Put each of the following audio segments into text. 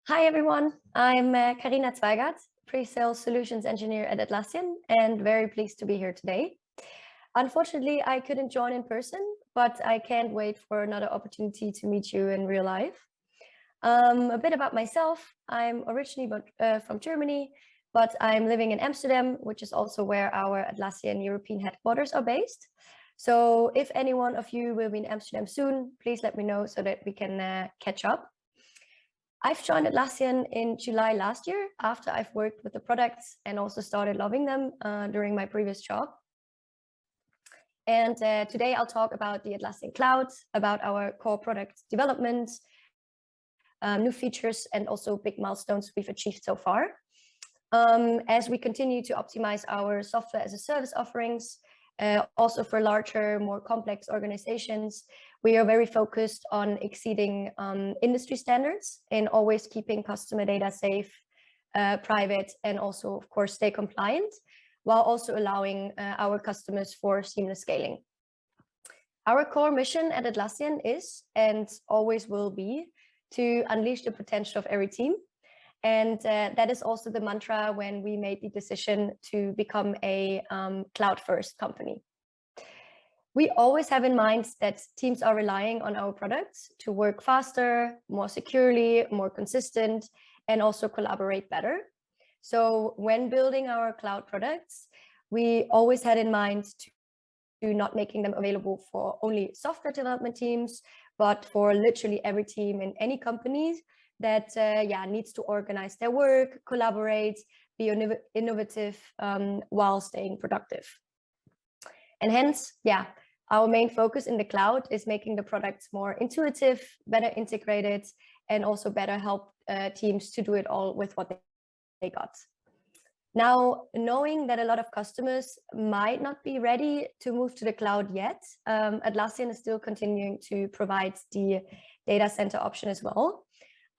Hi everyone, I'm Carina Zweygart, Pre-Sales Solutions Engineer at Atlassian, and very pleased to be here today. Unfortunately, I couldn't join in person, but I can't wait for another opportunity to meet you in real life. A bit about myself, I'm originally from Germany, but I'm living in Amsterdam, which is also where our Atlassian European headquarters are based. So if any one of you will be in Amsterdam soon, please let me know so that we can catch up. I've joined Atlassian in July last year after I've worked with the products and also started loving them during my previous job. And today I'll talk about the Atlassian Cloud, about our core product development, new features, and also big milestones we've achieved so far. As we continue to optimize our software as a service offerings, also for larger, more complex organizations, we are very focused on exceeding industry standards and always keeping customer data safe, private, and also, of course, stay compliant, while also allowing our customers for seamless scaling. Our core mission at Atlassian is, and always will be, to unleash the potential of every team. And that is also the mantra when we made the decision to become a cloud-first company. We always have in mind that teams are relying on our products to work faster, more securely, more consistent, and also collaborate better. So when building our cloud products, we always had in mind to not making them available for only software development teams, but for literally every team in any company that needs to organize their work, collaborate, be innovative while staying productive. And hence, our main focus in the cloud is making the products more intuitive, better integrated, and also better help teams to do it all with what they got. Now, knowing that a lot of customers might not be ready to move to the cloud yet, Atlassian is still continuing to provide the data center option as well.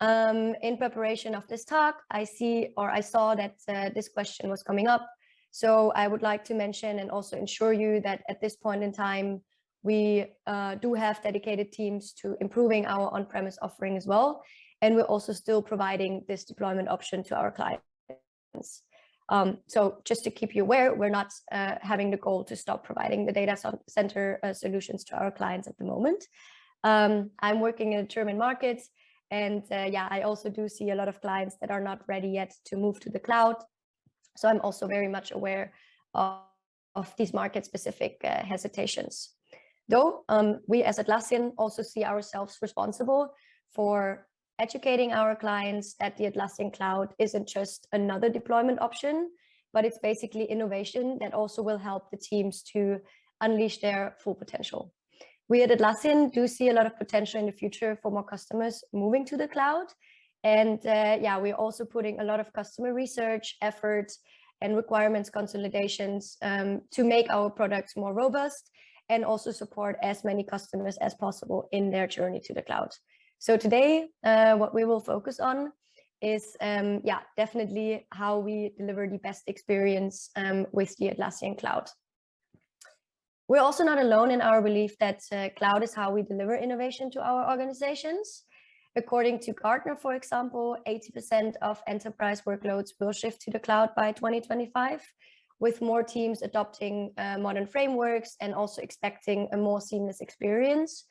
In preparation of this talk, I saw that this question was coming up. So I would like to mention and also ensure you that at this point in time, we do have dedicated teams to improving our on-premise offering as well. And we're also still providing this deployment option to our clients. So just to keep you aware, we're not having the goal to stop providing the data center solutions to our clients at the moment. I'm working in the German market. And I also do see a lot of clients that are not ready yet to move to the cloud. So I'm also very much aware of these market-specific hesitations. Though we as Atlassian also see ourselves responsible for educating our clients that the Atlassian Cloud isn't just another deployment option, but it's basically innovation that also will help the teams to unleash their full potential. We at Atlassian do see a lot of potential in the future for more customers moving to the cloud. And we're also putting a lot of customer research, effort, and requirements consolidations to make our products more robust and also support as many customers as possible in their journey to the cloud. So today, what we will focus on is definitely how we deliver the best experience with the Atlassian Cloud. We're also not alone in our belief that cloud is how we deliver innovation to our organizations. According to Gartner, for example, 80% of enterprise workloads will shift to the cloud by 2025, with more teams adopting modern frameworks and also expecting a more seamless experience.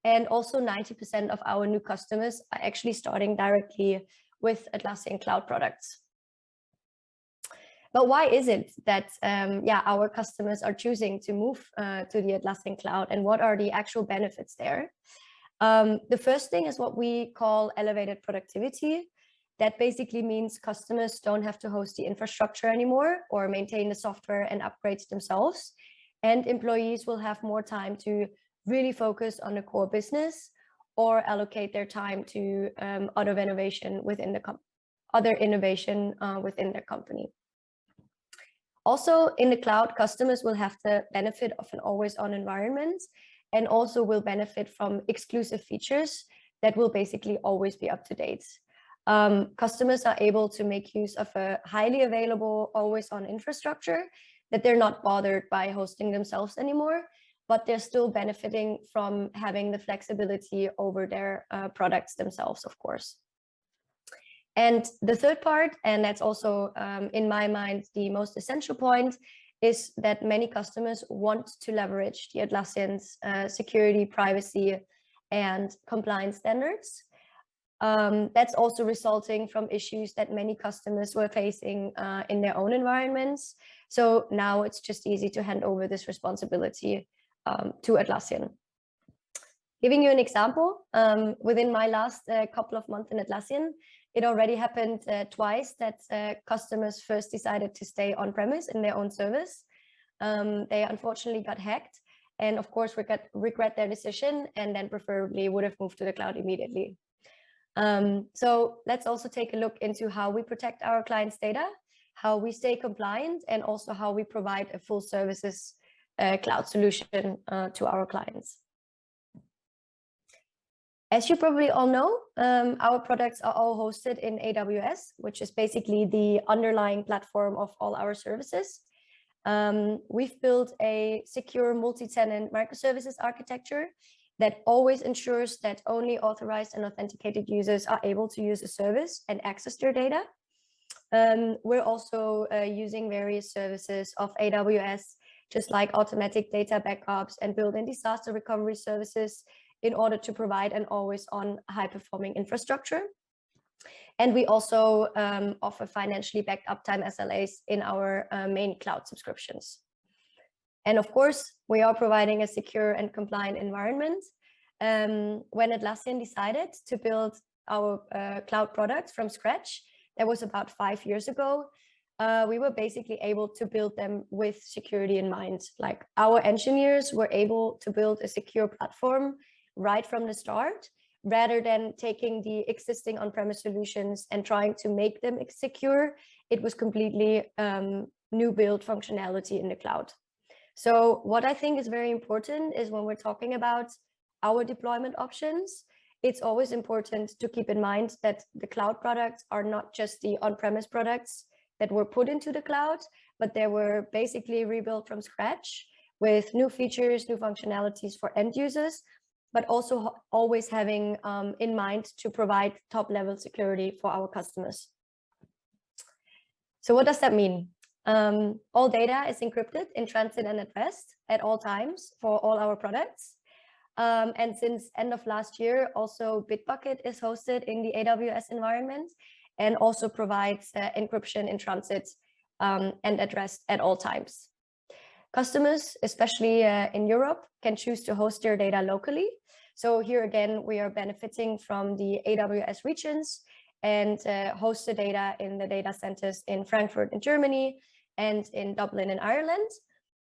And also 90% of our new customers are actually starting directly with Atlassian Cloud products. But why is it that our customers are choosing to move to the Atlassian Cloud, and what are the actual benefits there? The first thing is what we call elevated productivity. That basically means customers don't have to host the infrastructure anymore or maintain the software and upgrades themselves. And employees will have more time to really focus on the core business or allocate their time to other innovation within their company. Also, in the cloud, customers will have the benefit of an always-on environment and also will benefit from exclusive features that will basically always be up to date. Customers are able to make use of a highly available, always-on infrastructure that they're not bothered by hosting themselves anymore, but they're still benefiting from having the flexibility over their products themselves, of course. And the third part, and that's also in my mind the most essential point, is that many customers want to leverage the Atlassian's security, privacy, and compliance standards. That's also resulting from issues that many customers were facing in their own environments. So now it's just easy to hand over this responsibility to Atlassian. Giving you an example, within my last couple of months in Atlassian, it already happened twice that customers first decided to stay on-premise in their own service. They unfortunately got hacked, and of course regret their decision, and then preferably would have moved to the cloud immediately. So let's also take a look into how we protect our clients' data, how we stay compliant, and also how we provide a full services cloud solution to our clients. As you probably all know, our products are all hosted in AWS, which is basically the underlying platform of all our services. We've built a secure multi-tenant microservices architecture that always ensures that only authorized and authenticated users are able to use a service and access their data. We're also using various services of AWS, just like automatic data backups and built-in disaster recovery services, in order to provide an always-on high-performing infrastructure. And we also offer financially backed uptime SLAs in our main cloud subscriptions. And of course, we are providing a secure and compliant environment. When Atlassian decided to build our cloud products from scratch, that was about 5 years ago, we were basically able to build them with security in mind. Like, our engineers were able to build a secure platform right from the start, rather than taking the existing on-premise solutions and trying to make them secure. It was completely new build functionality in the cloud. So what I think is very important is, when we're talking about our deployment options, it's always important to keep in mind that the cloud products are not just the on-premise products that were put into the cloud, but they were basically rebuilt from scratch with new features, new functionalities for end users, but also always having in mind to provide top-level security for our customers. So what does that mean? All data is encrypted in transit and at rest at all times for all our products. And since end of last year, also Bitbucket is hosted in the AWS environment and also provides encryption in transit and at rest at all times. Customers, especially in Europe, can choose to host their data locally. So here again, we are benefiting from the AWS regions and host the data in the data centers in Frankfurt in Germany and in Dublin in Ireland.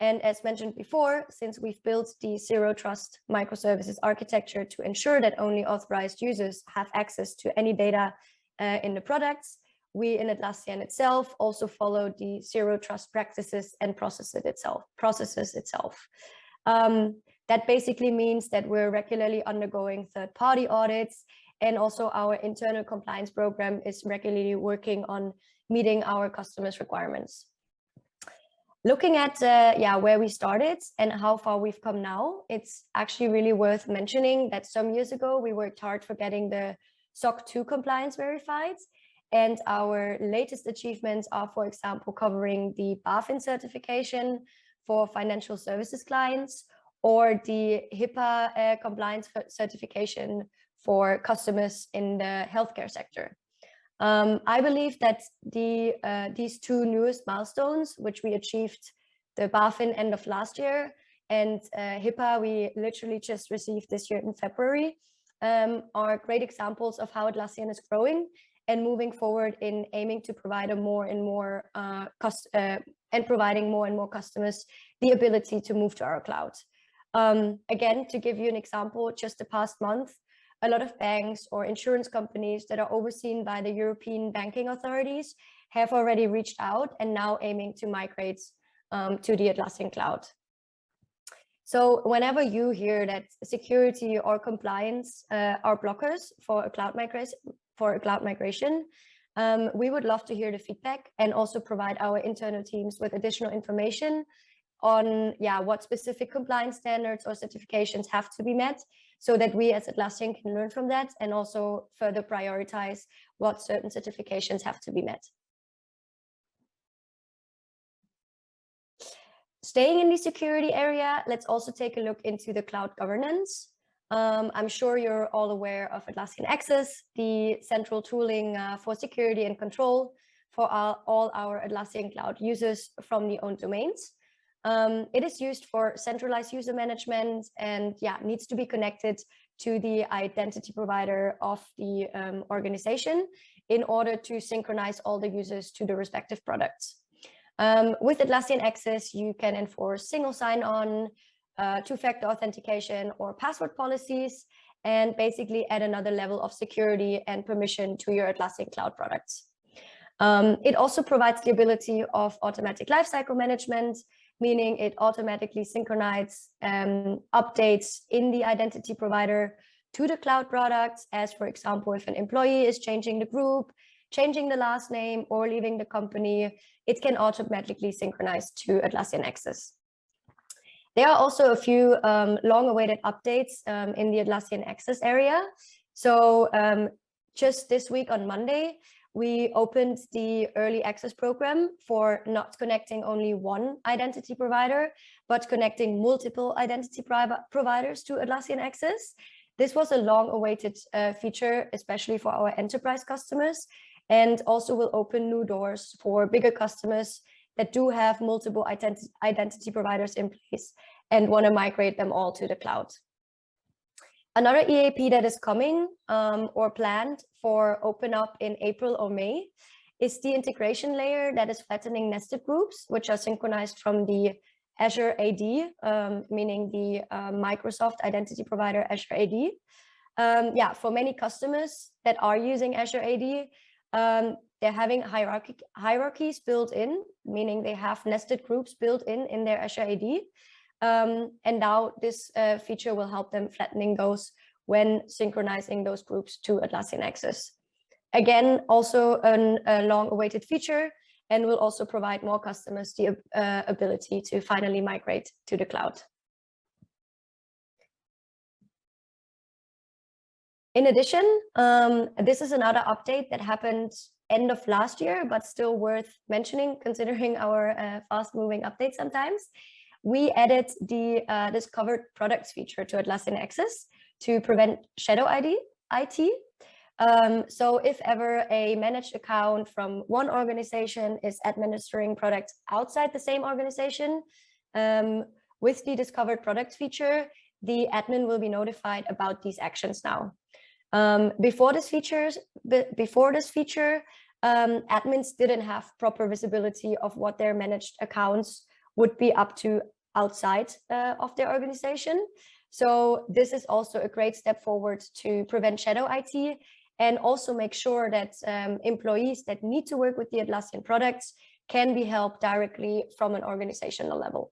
And as mentioned before, since we've built the zero trust microservices architecture to ensure that only authorized users have access to any data in the products, we in Atlassian itself also follow the zero trust practices and processes itself. That basically means that we're regularly undergoing third-party audits, and also our internal compliance program is regularly working on meeting our customers' requirements. Looking at where we started and how far we've come now, it's actually really worth mentioning that some years ago we worked hard for getting the SOC 2 compliance verified, and our latest achievements are, for example, covering the BaFin certification for financial services clients, or the HIPAA compliance certification for customers in the healthcare sector. I believe that these two newest milestones, which we achieved the BaFin end of last year, and HIPAA we literally just received this year in February, are great examples of how Atlassian is growing and moving forward in aiming to provide providing more and more customers the ability to move to our cloud. Again, to give you an example, just the past month, a lot of banks or insurance companies that are overseen by the European banking authorities have already reached out and now aiming to migrate to the Atlassian Cloud. So whenever you hear that security or compliance are blockers for a cloud migration, we would love to hear the feedback and also provide our internal teams with additional information on what specific compliance standards or certifications have to be met, so that we as Atlassian can learn from that and also further prioritize what certain certifications have to be met. Staying in the security area, let's also take a look into the cloud governance. I'm sure you're all aware of Atlassian Access, the central tooling for security and control for all our Atlassian Cloud users from the owned domains. It is used for centralized user management and needs to be connected to the identity provider of the organization in order to synchronize all the users to the respective products. With Atlassian Access, you can enforce single sign-on, two-factor authentication or password policies, and basically add another level of security and permission to your Atlassian Cloud products. It also provides the ability of automatic lifecycle management, meaning it automatically synchronizes updates in the identity provider to the cloud products, as for example, if an employee is changing the group, changing the last name, or leaving the company, it can automatically synchronize to Atlassian Access. There are also a few long-awaited updates in the Atlassian Access area. So just this week on Monday, we opened the early access program for not connecting only one identity provider, but connecting multiple identity providers to Atlassian Access. This was a long-awaited feature, especially for our enterprise customers, and also will open new doors for bigger customers that do have multiple identity providers in place and want to migrate them all to the cloud. Another EAP that is coming or planned for open up in April or May is the integration layer that is flattening nested groups, which are synchronized from the Azure AD, meaning the Microsoft identity provider Azure AD. For many customers that are using Azure AD, they're having hierarchies built in, meaning they have nested groups built in their Azure AD. And now this feature will help them flattening those when synchronizing those groups to Atlassian Access. Again, also a long-awaited feature, and will also provide more customers the ability to finally migrate to the cloud. In addition, this is another update that happened end of last year, but still worth mentioning considering our fast-moving updates sometimes. We added the discovered products feature to Atlassian Access to prevent shadow IT. So if ever a managed account from one organization is administering products outside the same organization, with the discovered products feature, the admin will be notified about these actions now. Before this feature, admins didn't have proper visibility of what their managed accounts would be up to outside of their organization. So this is also a great step forward to prevent shadow IT and also make sure that employees that need to work with the Atlassian products can be helped directly from an organizational level.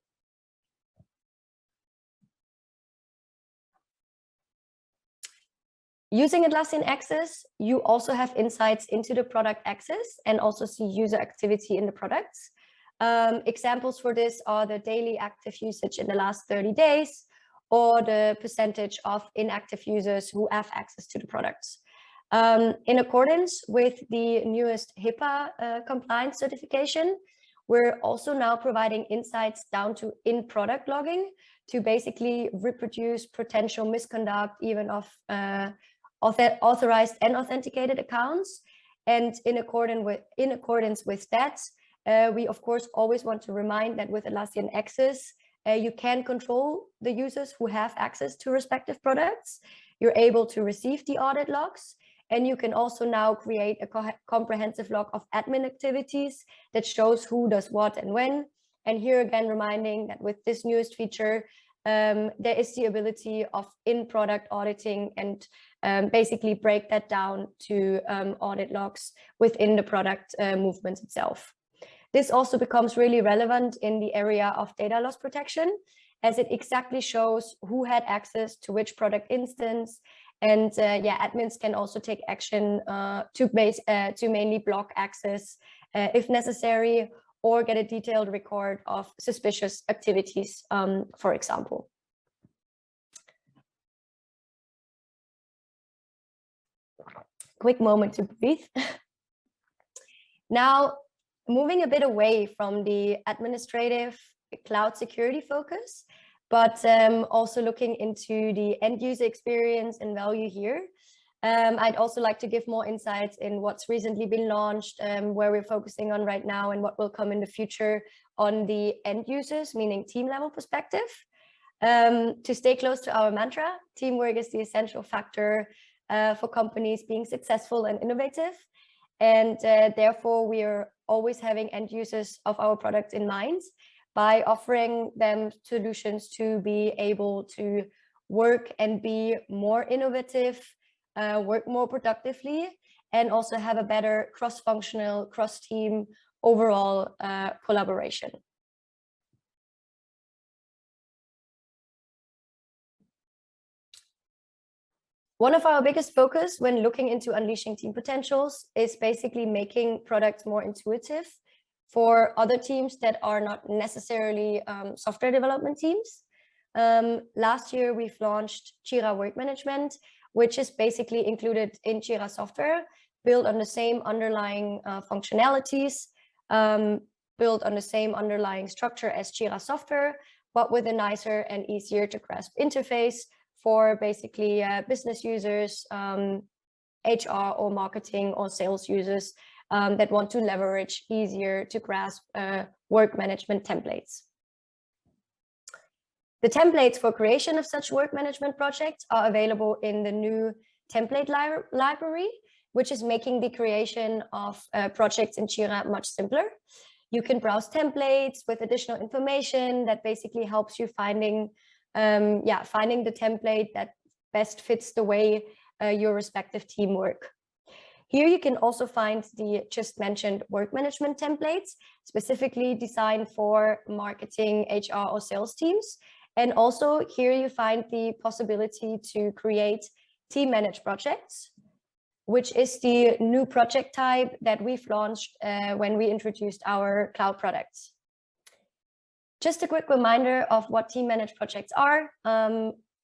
Using Atlassian Access, you also have insights into the product access and also see user activity in the products. Examples for this are the daily active usage in the last 30 days or the percentage of inactive users who have access to the products. In accordance with the newest HIPAA compliance certification, we're also now providing insights down to in-product logging to basically reproduce potential misconduct even of authorized and authenticated accounts. And in accordance with that, we of course always want to remind that with Atlassian Access, you can control the users who have access to respective products. You're able to receive the audit logs, and you can also now create a comprehensive log of admin activities that shows who does what and when. And here again, reminding that with this newest feature, there is the ability of in-product auditing and basically break that down to audit logs within the product movement itself. This also becomes really relevant in the area of data loss protection, as it exactly shows who had access to which product instance. And admins can also take action to mainly block access if necessary, or get a detailed record of suspicious activities, for example. Quick moment to breathe. Now, moving a bit away from the administrative cloud security focus, but also looking into the end user experience and value here. I'd also like to give more insights in what's recently been launched, where we're focusing on right now and what will come in the future on the end users, meaning team level perspective. To stay close to our mantra, teamwork is the essential factor for companies being successful and innovative. And therefore, we are always having end users of our products in mind by offering them solutions to be able to work and be more innovative, work more productively, and also have a better cross-functional, cross-team overall collaboration. One of our biggest focus when looking into unleashing team potentials is basically making products more intuitive for other teams that are not necessarily software development teams. Last year, we've launched Jira Work Management, which is basically included in Jira software, built on the same underlying functionalities, built on the same underlying structure as Jira software, but with a nicer and easier to grasp interface for basically business users, HR or marketing or sales users that want to leverage easier to grasp work management templates. The templates for creation of such work management projects are available in the new template library, which is making the creation of projects in Jira much simpler. You can browse templates with additional information that basically helps you finding the template that best fits the way your respective team work. Here you can also find the just mentioned work management templates, specifically designed for marketing, HR, or sales teams. And also here you find the possibility to create team managed projects, which is the new project type that we've launched when we introduced our cloud products. Just a quick reminder of what team managed projects are.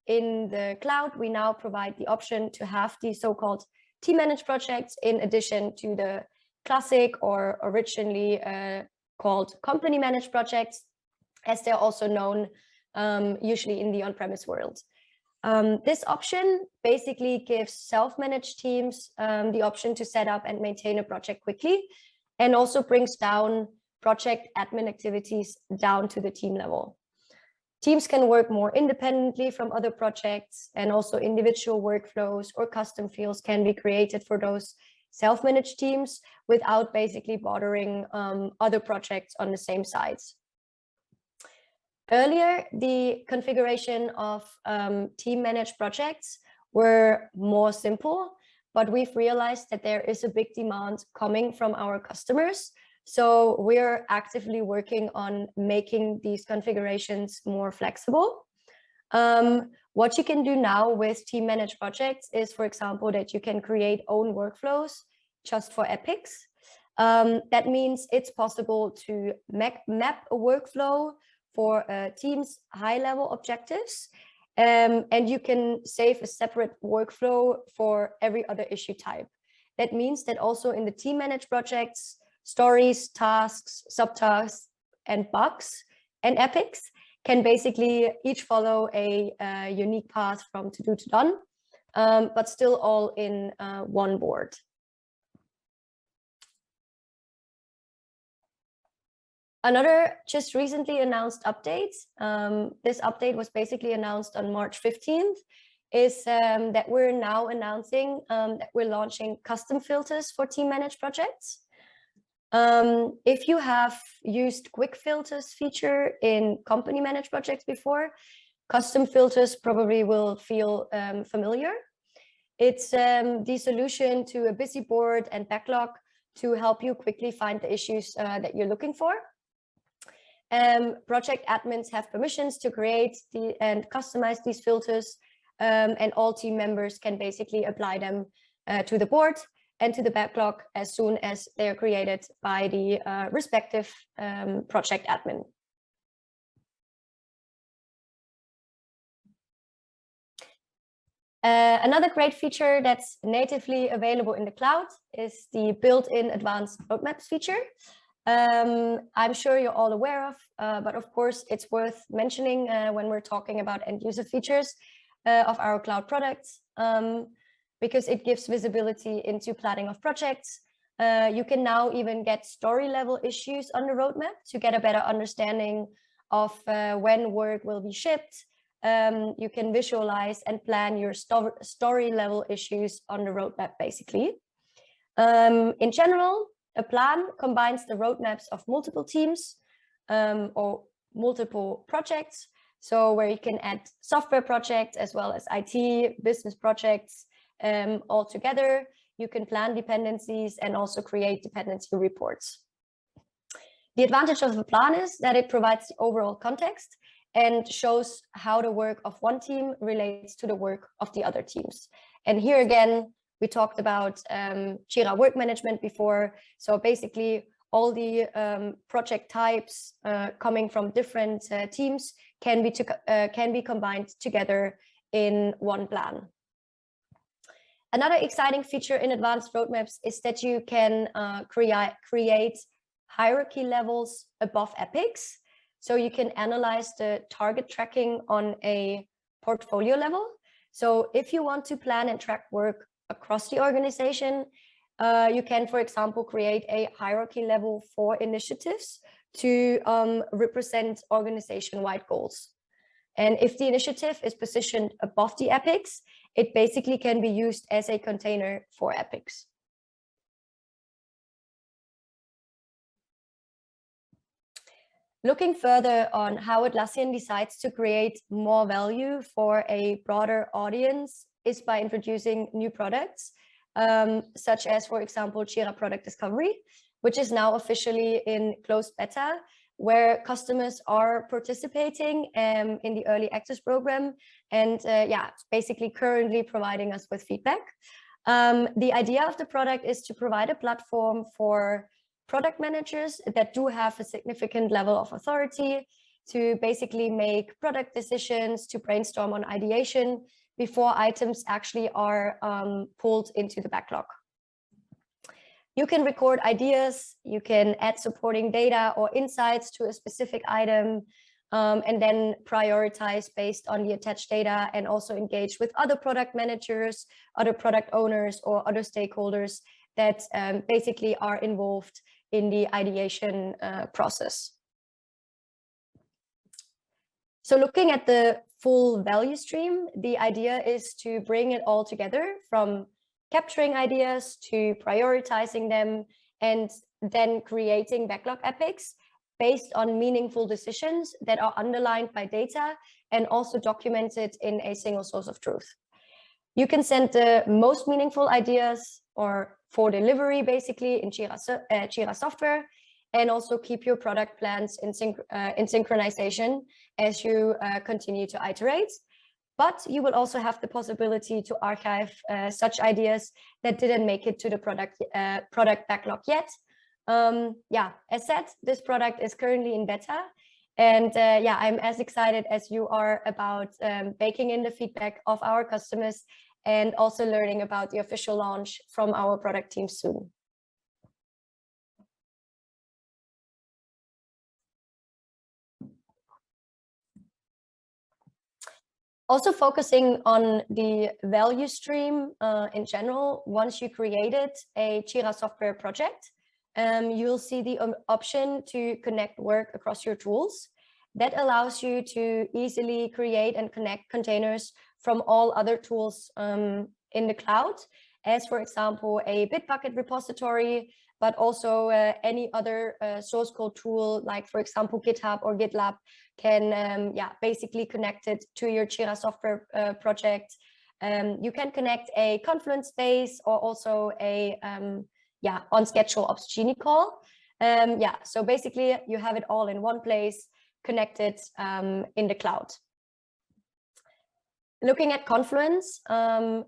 In the cloud, we now provide the option to have the so-called team managed projects in addition to the classic or originally called company managed projects, as they're also known usually in the on-premise world. This option basically gives self-managed teams the option to set up and maintain a project quickly, and also brings down project admin activities down to the team level. Teams can work more independently from other projects, and also individual workflows or custom fields can be created for those self-managed teams without basically bothering other projects on the same sites. Earlier, the configuration of team-managed projects were more simple, but we've realized that there is a big demand coming from our customers. So we're actively working on making these configurations more flexible. What you can do now with team-managed projects is, for example, that you can create own workflows just for epics. That means it's possible to map a workflow for teams' high-level objectives, and you can save a separate workflow for every other issue type. That means that also in the team-managed projects, stories, tasks, subtasks, and bugs and epics can basically each follow a unique path from to-do to done, but still all in one board. Another just recently announced update, this update was basically announced on March 15th, is that we're now announcing that we're launching custom filters for team managed projects. If you have used quick filters feature in company managed projects before, custom filters probably will feel familiar. It's the solution to a busy board and backlog to help you quickly find the issues that you're looking for. Project admins have permissions to create and customize these filters, and all team members can basically apply them to the board and to the backlog as soon as they're created by the respective project admin. Another great feature that's natively available in the cloud is the built-in advanced roadmaps feature. I'm sure you're all aware of, but of course it's worth mentioning when we're talking about end user features of our cloud products, because it gives visibility into planning of projects. You can now even get story level issues on the roadmap to get a better understanding of when work will be shipped. You can visualize and plan your story level issues on the roadmap, basically. In general, a plan combines the roadmaps of multiple teams or multiple projects. So where you can add software projects as well as IT, business projects all together. You can plan dependencies and also create dependency reports. The advantage of the plan is that it provides the overall context and shows how the work of one team relates to the work of the other teams. And here again, we talked about Jira work management before. So basically all the project types coming from different teams can be combined together in one plan. Another exciting feature in advanced roadmaps is that you can create hierarchy levels above epics. So you can analyze the target tracking on a portfolio level. So if you want to plan and track work across the organization, you can, for example, create a hierarchy level for initiatives to represent organization-wide goals. And if the initiative is positioned above the epics, it basically can be used as a container for epics. Looking further on how Atlassian decides to create more value for a broader audience is by introducing new products, such as, for example, Jira Product Discovery, which is now officially in closed beta, where customers are participating in the early access program and basically currently providing us with feedback. The idea of the product is to provide a platform for product managers that do have a significant level of authority to basically make product decisions, to brainstorm on ideation before items actually are pulled into the backlog. You can record ideas, you can add supporting data or insights to a specific item, and then prioritize based on the attached data and also engage with other product managers, other product owners, or other stakeholders that basically are involved in the ideation process. So looking at the full value stream, the idea is to bring it all together, from capturing ideas to prioritizing them and then creating backlog epics based on meaningful decisions that are underlined by data and also documented in a single source of truth. You can send the most meaningful ideas or for delivery basically in Jira software, and also keep your product plans in synchronization as you continue to iterate. But you will also have the possibility to archive such ideas that didn't make it to the product backlog yet. As said, this product is currently in beta, and I'm as excited as you are about baking in the feedback of our customers and also learning about the official launch from our product team soon. Also focusing on the value stream in general, once you created a Jira software project, you'll see the option to connect work across your tools. That allows you to easily create and connect containers from all other tools in the cloud, as for example, a Bitbucket repository, but also any other source code tool, like for example, GitHub or GitLab can basically connect it to your Jira software project. You can connect a Confluence base or also a on schedule Ops Genie call. So basically you have it all in one place, connected in the cloud. Looking at Confluence,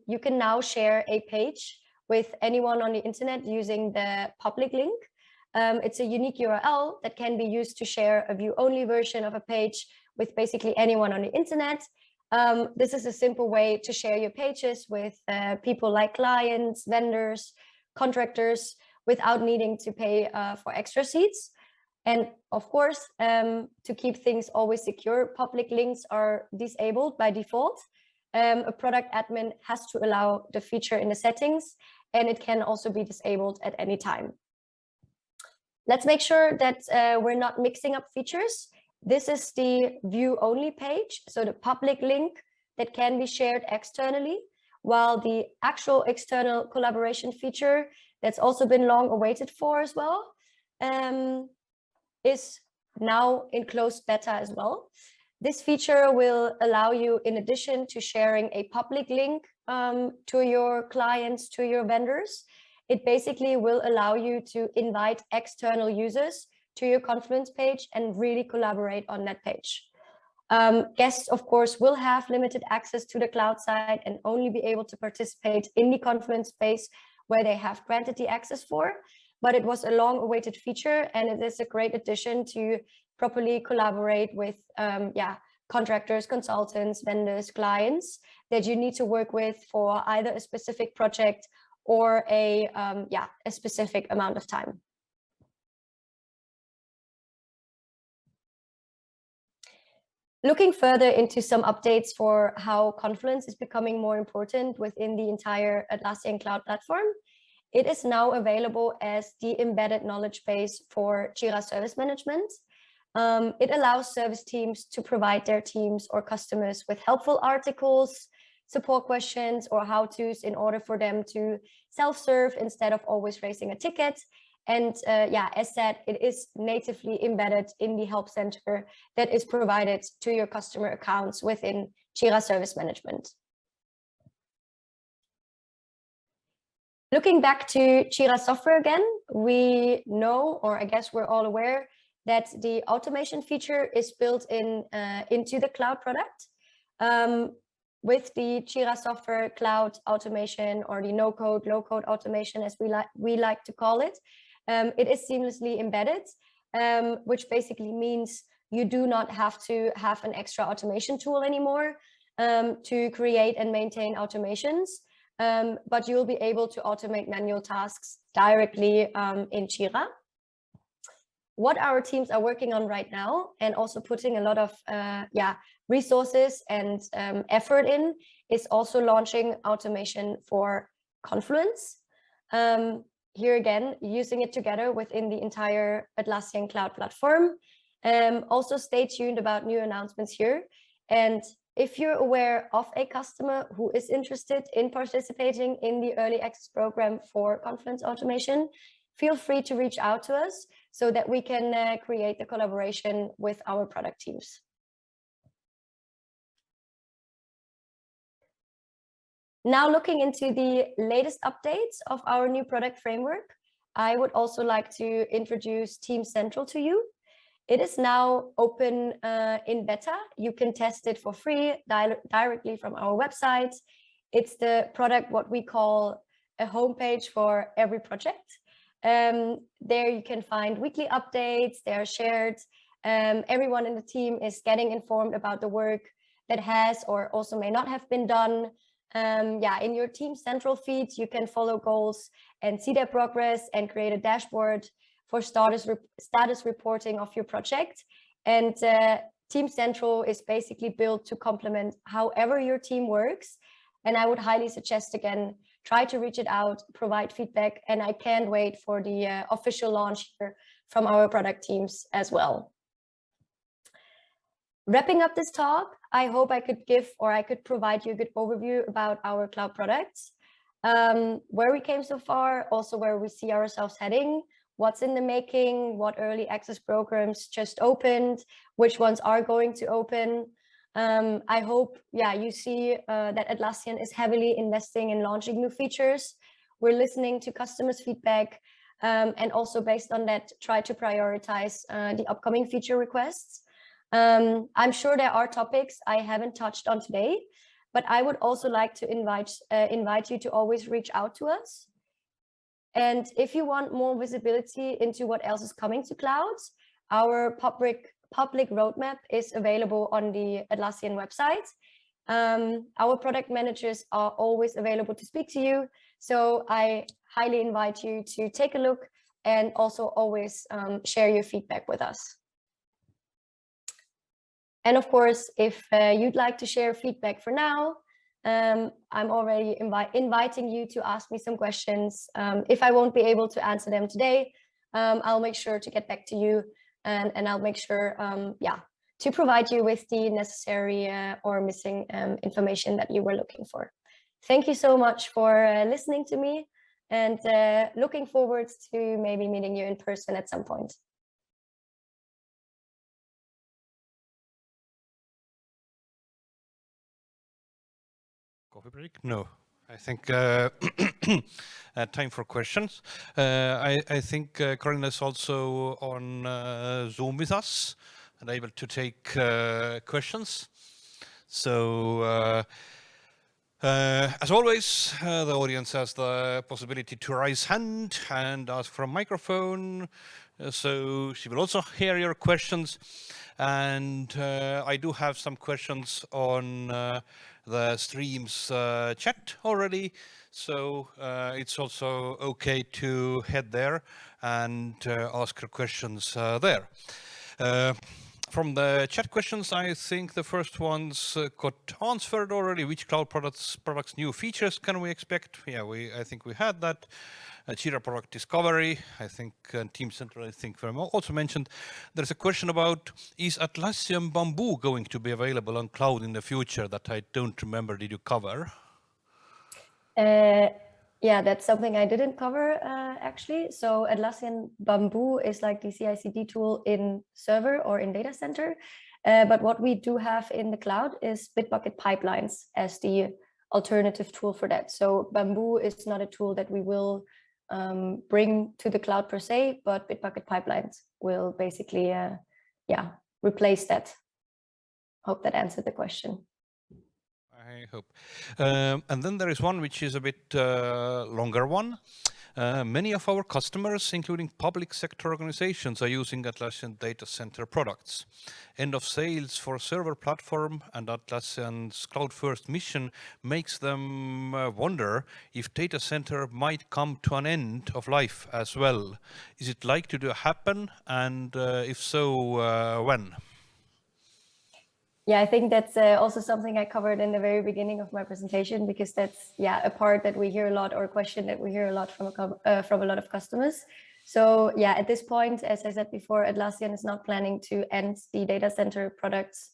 you can now share a page with anyone on the internet using the public link. It's a unique URL that can be used to share a view-only version of a page with basically anyone on the internet. This is a simple way to share your pages with people like clients, vendors, contractors, without needing to pay for extra seats. And of course, to keep things always secure, public links are disabled by default. A product admin has to allow the feature in the settings, and it can also be disabled at any time. Let's make sure that we're not mixing up features. This is the view only page, so the public link that can be shared externally, while the actual external collaboration feature that's also been long awaited for as well is now in closed beta as well. This feature will allow you, in addition to sharing a public link to your clients, to your vendors, it basically will allow you to invite external users to your Confluence page and really collaborate on that page. Guests, of course, will have limited access to the cloud side and only be able to participate in the Confluence space where they have granted the access for. But it was a long-awaited feature, and it is a great addition to properly collaborate with contractors, consultants, vendors, clients that you need to work with for either a specific project or a specific amount of time. Looking further into some updates for how Confluence is becoming more important within the entire Atlassian Cloud platform, it is now available as the embedded knowledge base for Jira Service Management. It allows service teams to provide their teams or customers with helpful articles, support questions, or how-tos in order for them to self-serve instead of always raising a ticket. And as said, it is natively embedded in the help center that is provided to your customer accounts within Jira Service Management. Looking back to Jira Software again, we know, or I guess we're all aware, that the automation feature is built into the cloud product. With the Jira Software Cloud automation, or the no-code, low-code automation, as we like to call it, it is seamlessly embedded, which basically means you do not have to have an extra automation tool anymore to create and maintain automations, but you'll be able to automate manual tasks directly in Jira. What our teams are working on right now, and also putting a lot of resources and effort in, is also launching automation for Confluence. Here again, using it together within the entire Atlassian Cloud platform. Also stay tuned about new announcements here. And if you're aware of a customer who is interested in participating in the early access program for Confluence automation, feel free to reach out to us so that we can create the collaboration with our product teams. Now, looking into the latest updates of our new product framework, I would also like to introduce Team Central to you. It is now open in beta. You can test it for free directly from our website. It's the product, what we call a homepage for every project. There you can find weekly updates, they are shared. Everyone in the team is getting informed about the work that has or also may not have been done. In your Team Central feed, you can follow goals and see their progress and create a dashboard for status reporting of your project. And Team Central is basically built to complement however your team works. And I would highly suggest, again, try to reach it out, provide feedback, and I can't wait for the official launch here from our product teams as well. Wrapping up this talk, I hope I could provide you a good overview about our cloud products, where we came so far, also where we see ourselves heading, what's in the making, what early access programs just opened, which ones are going to open. I hope, you see that Atlassian is heavily investing in launching new features. We're listening to customers' feedback, and also based on that, try to prioritize the upcoming feature requests. I'm sure there are topics I haven't touched on today, but I would also like to invite you to always reach out to us. And if you want more visibility into what else is coming to clouds, our public roadmap is available on the Atlassian website. Our product managers are always available to speak to you. So I highly invite you to take a look and also always share your feedback with us. And of course, if you'd like to share feedback for now, I'm already inviting you to ask me some questions. If I won't be able to answer them today, I'll make sure to get back to you, and I'll make sure, to provide you with the necessary or missing information that you were looking for. Thank you so much for listening to me, and looking forward to maybe meeting you in person at some point. Coffee break? No. I think time for questions. I think Carina is also on Zoom with us and able to take questions. So as always, the audience has the possibility to raise hand and ask for a microphone. So she will also hear your questions. And I do have some questions on the stream's chat already. So it's also okay to head there and ask your questions there. From the chat questions, I think the first ones got answered already. Which cloud products new features can we expect? Yeah, I think we had that. Jira product discovery, I think Team Central, I think very also mentioned. There's a question about, is Atlassian Bamboo going to be available on cloud in the future that I don't remember, did you cover? Yeah, that's something I didn't cover actually. So Atlassian Bamboo is like the CI/CD tool in server or in data center. But what we do have in the cloud is Bitbucket pipelines as the alternative tool for that. So Bamboo is not a tool that we will bring to the cloud per se, but Bitbucket pipelines will basically, replace that. Hope that answered the question. I hope. And then there is one which is a bit longer one. Many of our customers, including public sector organizations, are using Atlassian data center products. End of sales for server platform and Atlassian's cloud-first mission makes them wonder if data center might come to an end of life as well. Is it likely to happen? And if so, when? Yeah, I think that's also something I covered in the very beginning of my presentation, because that's a part that we hear a lot, or a question that we hear a lot from a lot of customers. So yeah, at this point, as I said before, Atlassian is not planning to end the data center products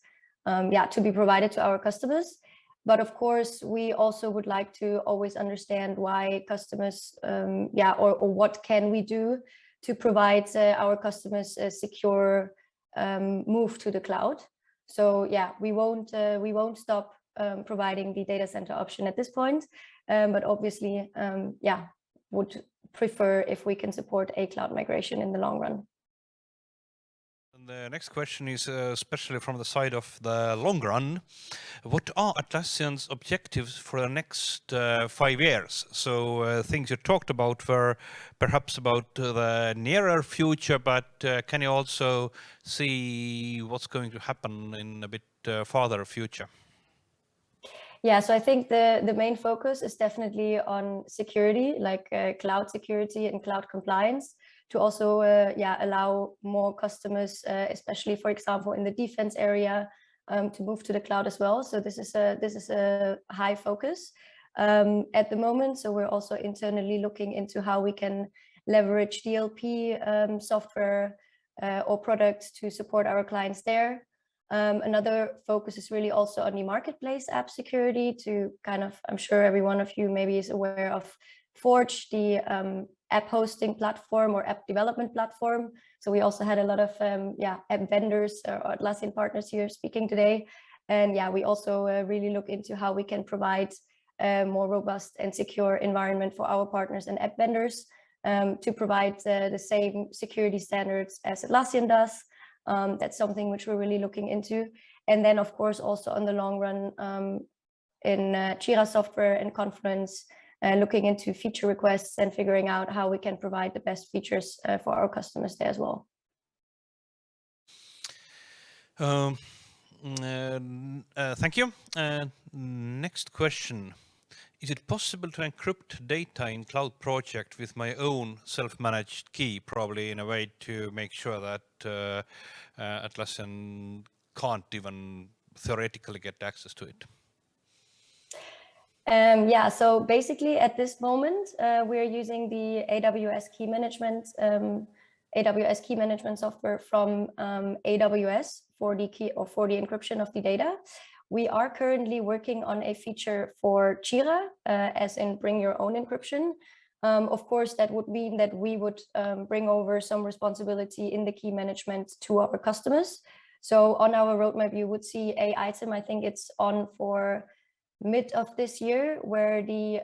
to be provided to our customers. But of course, we also would like to always understand why customers, or what can we do to provide our customers a secure move to the cloud. So yeah, we won't stop providing the data center option at this point, but obviously, would prefer if we can support a cloud migration in the long run. And the next question is especially from the side of the long run. What are Atlassian's objectives for the next 5 years? So things you talked about were perhaps about the nearer future, but can you also see what's going to happen in a bit farther future? Yeah, so I think the main focus is definitely on security, like cloud security and cloud compliance, to also allow more customers, especially, for example, in the defense area, to move to the cloud as well. So this is a high focus at the moment. So we're also internally looking into how we can leverage DLP software or products to support our clients there. Another focus is really also on the marketplace app security, to kind of, I'm sure every one of you maybe is aware of Forge, the app hosting platform or app development platform. So we also had a lot of app vendors or Atlassian partners here speaking today. And yeah, we also really look into how we can provide a more robust and secure environment for our partners and app vendors to provide the same security standards as Atlassian does. That's something which we're really looking into. And then, of course, also on the long run, in Jira software and Confluence, looking into feature requests and figuring out how we can provide the best features for our customers there as well. Thank you. Next question. Is it possible to encrypt data in cloud project with my own self-managed key, probably in a way to make sure that Atlassian can't even theoretically get access to it? Yeah, so basically at this moment, we're using the AWS key management software from AWS for the key or for the encryption of the data. We are currently working on a feature for Jira, as in bring your own encryption. Of course, that would mean that we would bring over some responsibility in the key management to our customers. So on our roadmap, you would see a item, I think it's on for mid of this year, where the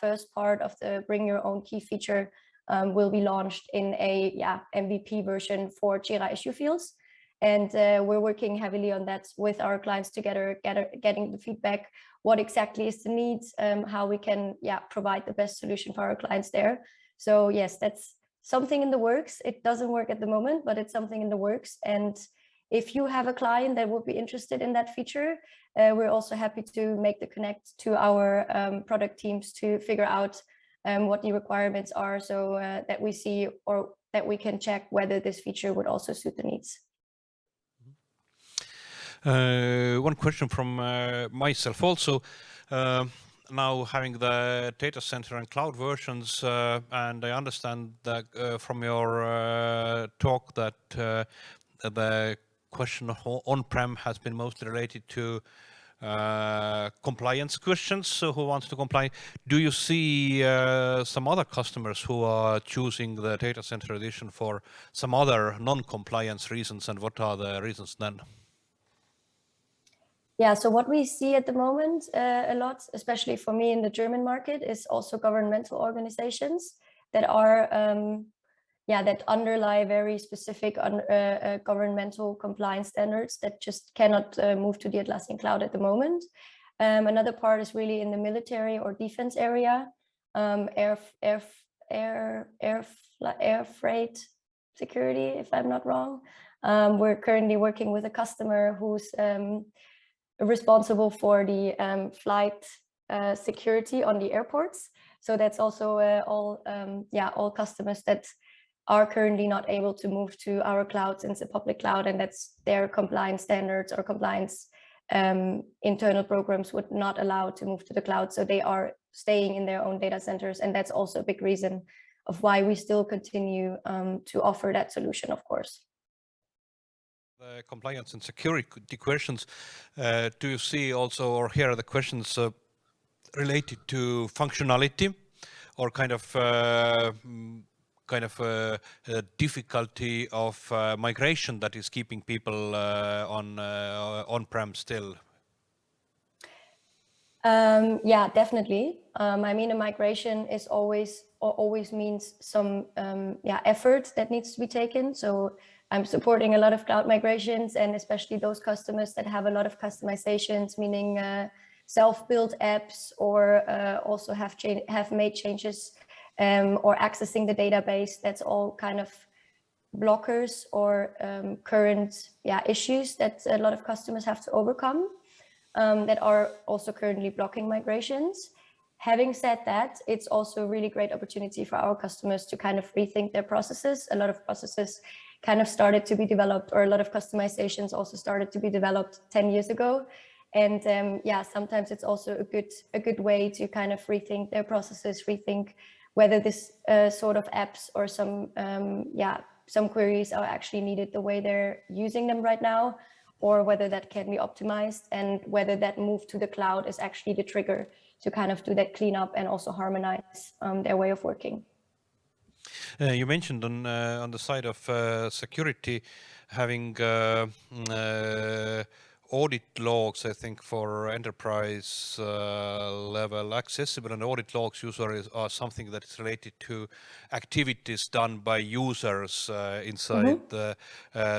first part of the bring your own key feature will be launched in a MVP version for Jira issue fields. And we're working heavily on that with our clients together, getting the feedback, what exactly is the needs, how we can provide the best solution for our clients there. So yes, that's something in the works. It doesn't work at the moment, but it's something in the works. And if you have a client that would be interested in that feature, we're also happy to make the connect to our product teams to figure out what the requirements are, so that we see or that we can check whether this feature would also suit the needs. One question from myself also. Now having the data center and cloud versions, and I understand that from your talk that the question of on-prem has been mostly related to compliance questions. So who wants to comply? Do you see some other customers who are choosing the data center edition for some other non-compliance reasons, and what are the reasons then? Yeah, so what we see at the moment a lot, especially for me in the German market, is also governmental organizations that are that underlie very specific governmental compliance standards that just cannot move to the Atlassian Cloud at the moment. Another part is really in the military or defense area, air freight security, if I'm not wrong. We're currently working with a customer who's responsible for the flight security on the airports. So that's also all customers that are currently not able to move to our cloud since a public cloud, and that's their compliance standards or compliance internal programs would not allow to move to the cloud. So they are staying in their own data centers, and that's also a big reason of why we still continue to offer that solution, of course. The compliance and security questions, do you see also, or here are the questions related to functionality or kind of difficulty of migration that is keeping people on-prem still? Yeah, definitely. I mean, a migration is always means some effort that needs to be taken. So I'm supporting a lot of cloud migrations, and especially those customers that have a lot of customizations, meaning self-built apps, or also have made changes or accessing the database. That's all kind of blockers or current issues that a lot of customers have to overcome that are also currently blocking migrations. Having said that, it's also a really great opportunity for our customers to kind of rethink their processes. A lot of processes kind of started to be developed, or a lot of customizations also started to be developed 10 years ago. And sometimes it's also a good way to kind of rethink their processes, rethink whether this sort of apps or some queries are actually needed the way they're using them right now, or whether that can be optimized, and whether that move to the cloud is actually the trigger to kind of do that cleanup and also harmonize their way of working. You mentioned on the side of security having audit logs, I think, for enterprise level accessible, and audit logs usually are something that is related to activities done by users inside the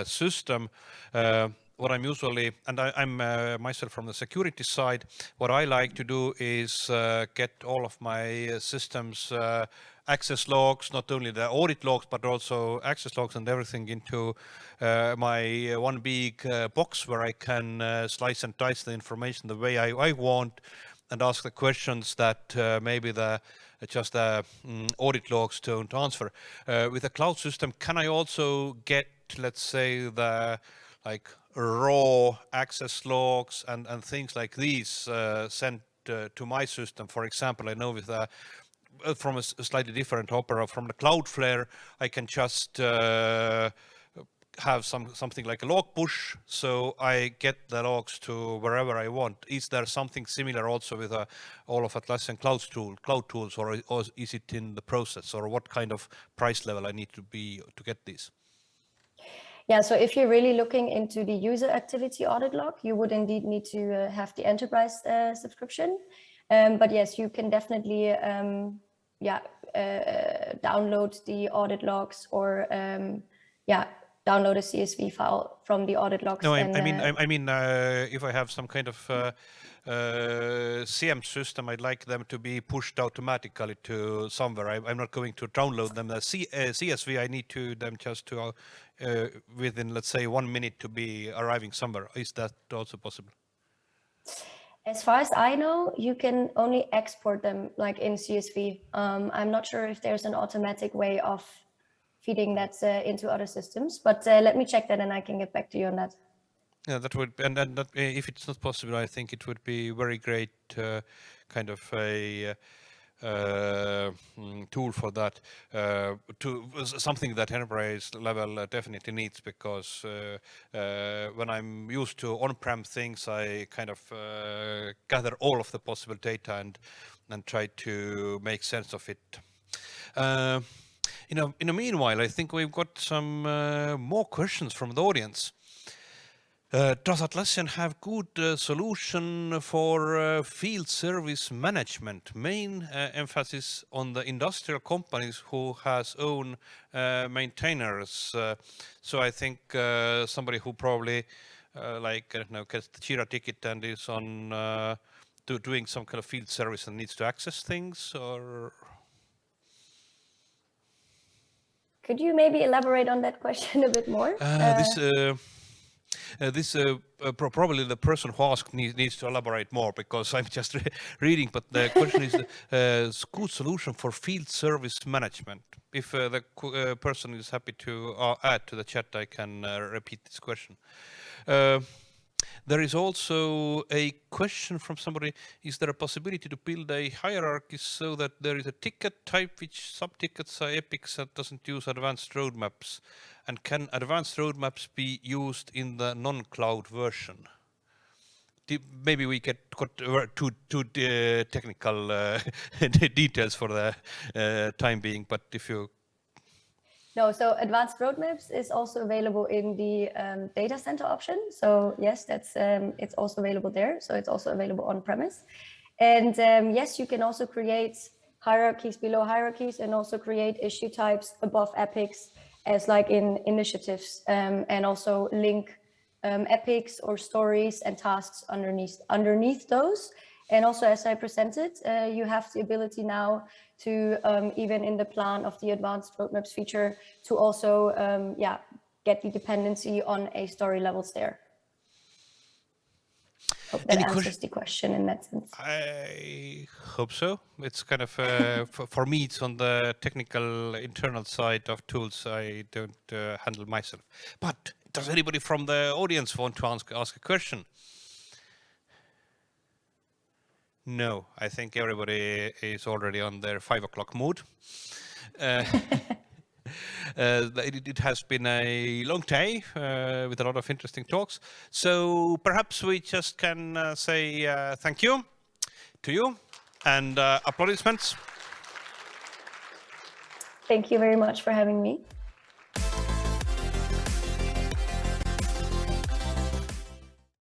system. What I'm usually, and I'm myself from the security side, what I like to do is get all of my systems access logs, not only the audit logs, but also access logs and everything into my one big box where I can slice and dice the information the way I want and ask the questions that maybe just the audit logs don't answer. With a cloud system, can I also get, let's say, the like raw access logs and things like these sent to my system? For example, I know with from a slightly different opera from the Cloudflare, I can just have something like a log push, so I get the logs to wherever I want. Is there something similar also with all of Atlassian cloud tools, or is it in the process, or what kind of price level I need to be to get these? Yeah, so if you're really looking into the user activity audit log, you would indeed need to have the enterprise subscription. But yes, you can definitely download the audit logs, or download a CSV file from the audit logs. No, I mean, if I have some kind of CM system, I'd like them to be pushed automatically to somewhere. I'm not going to download them. The CSV, I need them just to within, let's say, 1 minute to be arriving somewhere. Is that also possible? As far as I know, you can only export them like in CSV. I'm not sure if there's an automatic way of feeding that into other systems, but let me check that and I can get back to you on that. Yeah, that would, and that, if it's not possible, I think it would be very great kind of a tool for that, to something that enterprise level definitely needs, because when I'm used to on-prem things, I kind of gather all of the possible data and try to make sense of it. In the meanwhile, I think we've got some more questions from the audience. Does Atlassian have good solution for field service management? Main emphasis on the industrial companies who has own maintainers. So I think somebody who probably gets the Jira ticket and is on doing some kind of field service and needs to access things, or? Could you maybe elaborate on that question a bit more? Probably the person who asked needs to elaborate more, because I'm just reading, but the question is good solution for field service management. If the person is happy to add to the chat, I can repeat this question. There is also a question from somebody: is there a possibility to build a hierarchy so that there is a ticket type which sub-tickets are epics that doesn't use advanced roadmaps? And can advanced roadmaps be used in the non-cloud version? Maybe we got too technical details for the time being, but if you... No, so advanced roadmaps is also available in the data center option. So yes, that's it's also available there. So it's also available on premise. And yes, you can also create hierarchies below hierarchies, and also create issue types above epics, as like in initiatives, and also link epics or stories and tasks underneath those. And also, as I presented, you have the ability now to, even in the plan of the advanced roadmaps feature, to also get the dependency on a story levels there. Hope that answers the question in that sense. I hope so. It's kind of, for me, it's on the technical internal side of tools I don't handle myself. But does anybody from the audience want to ask a question? No, I think everybody is already on their 5 o'clock mood. It has been a long day with a lot of interesting talks. So perhaps we just can say thank you to you and applaudissements. Thank you very much for having me.